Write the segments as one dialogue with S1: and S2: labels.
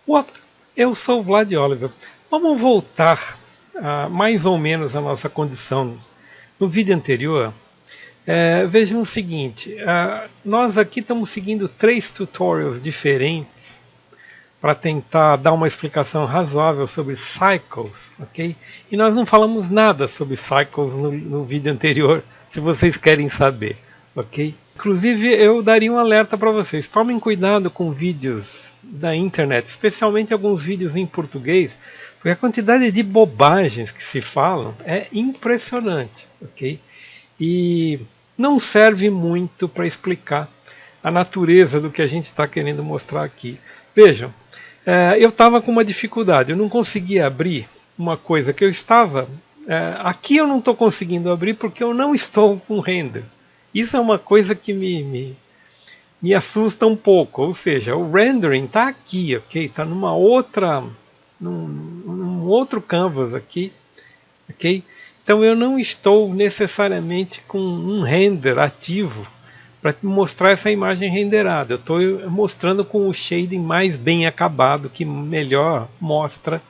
S1: What? Eu sou o Vlad Oliver. Vamos voltar mais ou menos à nossa condição. No vídeo anterior, vejam o seguinte, nós aqui estamos seguindo 3 tutorials diferentes para tentar dar uma explicação razoável sobre cycles, ok? E nós não falamos nada sobre cycles no vídeo anterior, se vocês querem saber, ok? Inclusive eu daria um alerta para vocês, tomem cuidado com vídeos da internet, especialmente alguns vídeos em português, porque a quantidade de bobagens que se falam é impressionante, ok? E não serve muito para explicar a natureza do que a gente está querendo mostrar aqui. Vejam, eu estava com uma dificuldade, eu não conseguia abrir uma coisa que eu estava... aqui eu não estou conseguindo abrir porque eu não estou com render. Isso é uma coisa que me assusta um pouco, ou seja, o rendering está aqui, ok? Está num outro canvas aqui, ok? Então eu não estou necessariamente com um render ativo para mostrar essa imagem renderada. Eu estou mostrando com o shading mais bem acabado, que melhor mostra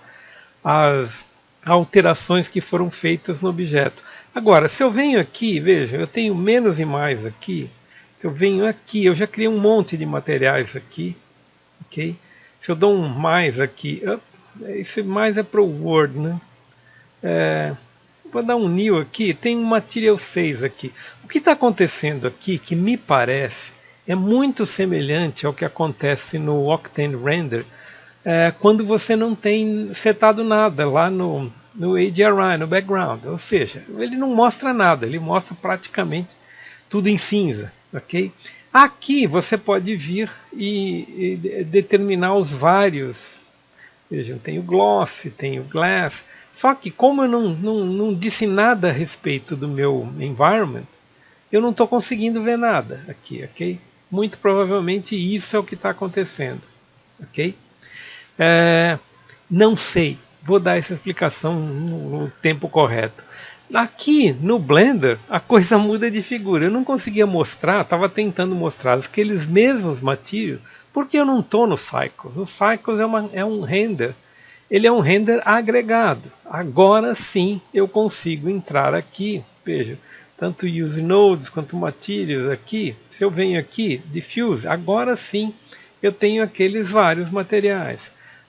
S1: as alterações que foram feitas no objeto. Agora, se eu venho aqui, veja, eu tenho menos e mais aqui. Se eu venho aqui, eu já criei um monte de materiais aqui, ok? Se eu dou um mais aqui, esse mais é para o Word, né? Vou dar um new aqui, tem um Material 6 aqui. O que está acontecendo aqui, que me parece, é muito semelhante ao que acontece no Octane Render, quando você não tem setado nada lá no HDRI, no background. Ou seja, ele não mostra nada, ele mostra praticamente tudo em cinza. Okay? Aqui você pode vir e determinar os vários. Vejam, tem o gloss, tem o glass. Só que como eu não disse nada a respeito do meu environment, eu não estou conseguindo ver nada aqui, ok? Muito provavelmente isso é o que está acontecendo, ok? Não sei, vou dar essa explicação no tempo correto. Aqui no Blender a coisa muda de figura. Eu não conseguia mostrar, estava tentando mostrar aqueles mesmos materiais, porque eu não estou no Cycles. O Cycles é um render. Ele é um render agregado. Agora sim eu consigo entrar aqui, veja, tanto Use Nodes quanto Materials aqui. Se eu venho aqui, Diffuse, agora sim eu tenho aqueles vários materiais.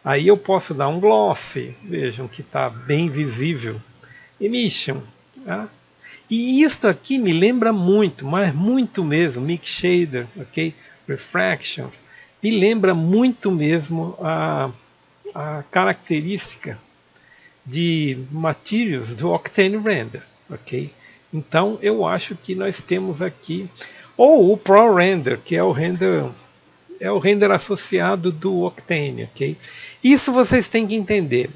S1: Aí eu posso dar um Gloss, vejam que está bem visível. Emission. Tá? E isso aqui me lembra muito, mas muito mesmo, Mix Shader, ok? Refractions. Me lembra muito mesmo a característica de materials do Octane Render, ok? Então eu acho que nós temos aqui, ou o Pro Render, que é o render associado do Octane, ok? Isso vocês têm que entender.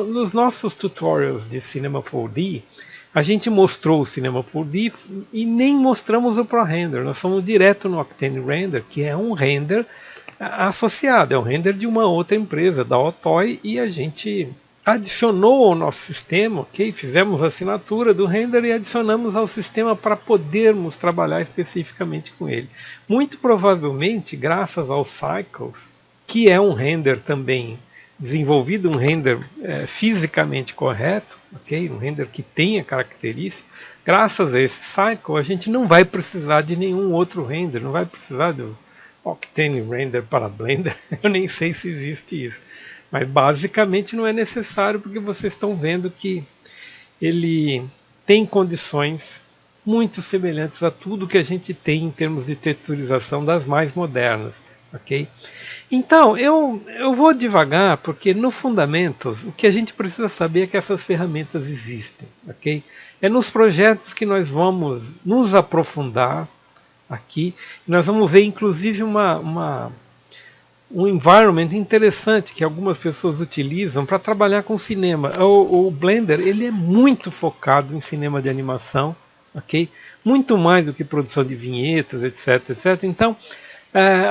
S1: Nos nossos tutorials de Cinema 4D, a gente mostrou o Cinema 4D e nem mostramos o Pro Render. Nós fomos direto no Octane Render, que é um render associado, é um render de uma outra empresa, da Otoy, e a gente adicionou ao nosso sistema, ok? Fizemos a assinatura do render e adicionamos ao sistema para podermos trabalhar especificamente com ele. Muito provavelmente, graças ao Cycles, que é um render também desenvolvido, um render fisicamente correto, ok? Um render que tenha características, graças a esse Cycle a gente não vai precisar de nenhum outro render, não vai precisar do Octane Render para Blender, eu nem sei se existe isso. Mas basicamente não é necessário, porque vocês estão vendo que ele tem condições muito semelhantes a tudo que a gente tem em termos de texturização das mais modernas. Okay? Então eu vou devagar, porque no Fundamentals o que a gente precisa saber é que essas ferramentas existem. Okay? É nos projetos que nós vamos nos aprofundar aqui. Nós vamos ver inclusive um environment interessante que algumas pessoas utilizam para trabalhar com cinema. O Blender ele é muito focado em cinema de animação, ok? Muito mais do que produção de vinhetas, etc, etc. Então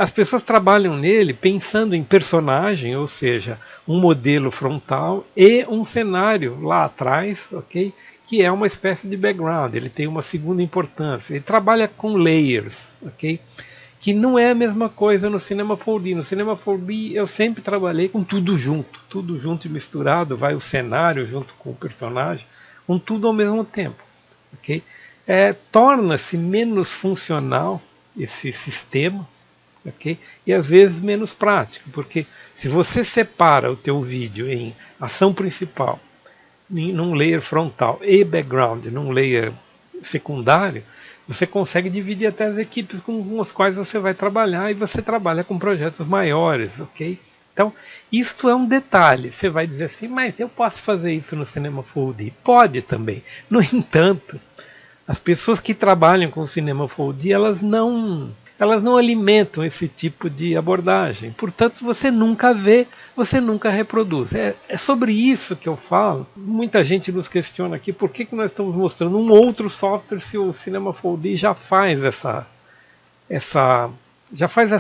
S1: as pessoas trabalham nele pensando em personagem, ou seja, um modelo frontal e um cenário lá atrás, ok? Que é uma espécie de background. Ele tem uma segunda importância. Ele trabalha com layers, ok? que não é a mesma coisa no Cinema 4D. No Cinema 4D eu sempre trabalhei com tudo junto e misturado, vai o cenário junto com o personagem, com tudo ao mesmo tempo. Okay? Torna-se menos funcional esse sistema, okay? E às vezes menos prático, porque se você separa o teu vídeo em ação principal, num layer frontal e background, num layer secundário, você consegue dividir até as equipes com as quais você vai trabalhar e você trabalha com projetos maiores, ok? Então, isto é um detalhe. Você vai dizer assim, mas eu posso fazer isso no Cinema 4D? Pode também. No entanto, as pessoas que trabalham com o Cinema 4D, elas não alimentam esse tipo de abordagem. Portanto, você nunca vê, você nunca reproduz. É sobre isso que eu falo. Muita gente nos questiona aqui por que nós estamos mostrando um outro software se o Cinema 4D já faz já faz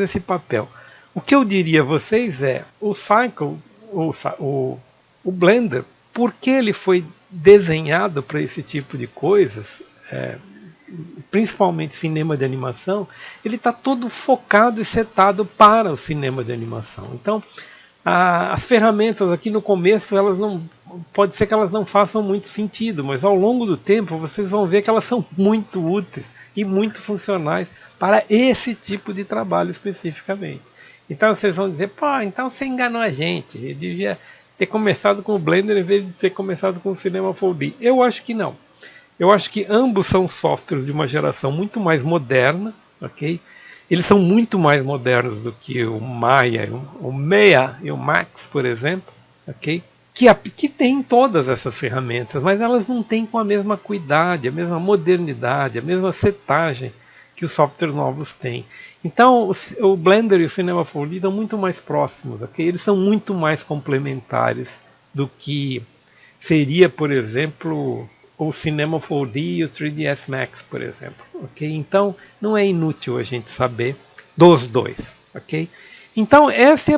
S1: esse papel. O que eu diria a vocês é, o Cycle, o Blender, por que ele foi desenhado para esse tipo de coisas, principalmente cinema de animação, ele está todo focado e setado para o cinema de animação. Então, as ferramentas aqui no começo, pode ser que elas não façam muito sentido, mas ao longo do tempo vocês vão ver que elas são muito úteis e muito funcionais para esse tipo de trabalho especificamente. Então vocês vão dizer, pô, então você enganou a gente, eu devia ter começado com o Blender em vez de ter começado com o Cinema 4D. Eu acho que não. Eu acho que ambos são softwares de uma geração muito mais moderna, ok? Eles são muito mais modernos do que o Maya e o Max, por exemplo, ok? Que tem todas essas ferramentas, mas elas não têm com a mesma cuidado, a mesma modernidade, a mesma setagem que os softwares novos têm. Então, o Blender e o Cinema 4D estão muito mais próximos, ok? Eles são muito mais complementares do que seria, por exemplo, o Cinema 4D e o 3ds Max, por exemplo, ok? Então, não é inútil a gente saber dos dois, ok? Então, essa é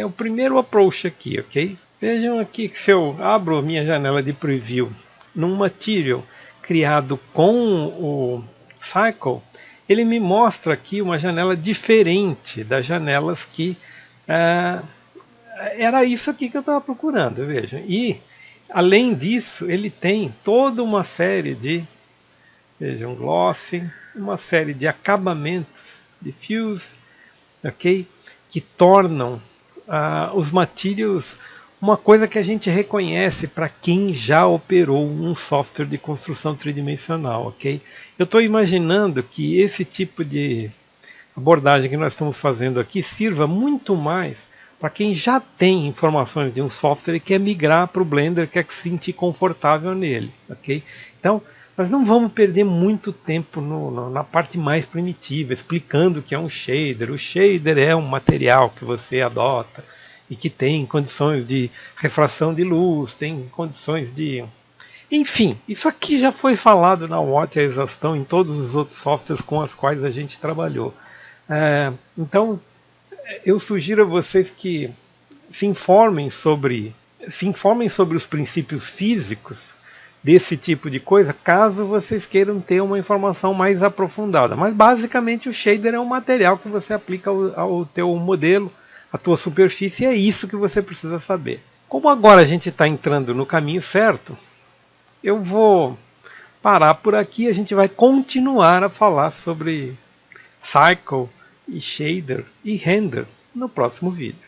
S1: o primeiro approach aqui, ok? Vejam aqui que se eu abro a minha janela de preview num material criado com o Cycle, ele me mostra aqui uma janela diferente das janelas que era isso aqui que eu estava procurando, vejam. E além disso, ele tem toda uma série de, vejam, glossing, uma série de acabamentos, diffuse, ok, que tornam os materials uma coisa que a gente reconhece para quem já operou um software de construção tridimensional, ok? Eu estou imaginando que esse tipo de abordagem que nós estamos fazendo aqui sirva muito mais para quem já tem informações de um software e quer migrar para o Blender, quer se sentir confortável nele, ok? Então, nós não vamos perder muito tempo na parte mais primitiva, explicando o que é um shader. O shader é um material que você adota e que tem condições de refração de luz, tem condições de... Enfim, isso aqui já foi falado na Watch a exaustão em todos os outros softwares com os quais a gente trabalhou. Então, eu sugiro a vocês que se informem sobre os princípios físicos desse tipo de coisa, caso vocês queiram ter uma informação mais aprofundada. Mas basicamente o shader é um material que você aplica ao teu modelo, à tua superfície, e é isso que você precisa saber. Como agora a gente está entrando no caminho certo, eu vou parar por aqui. A gente vai continuar a falar sobre Cycle e Shader e Render no próximo vídeo.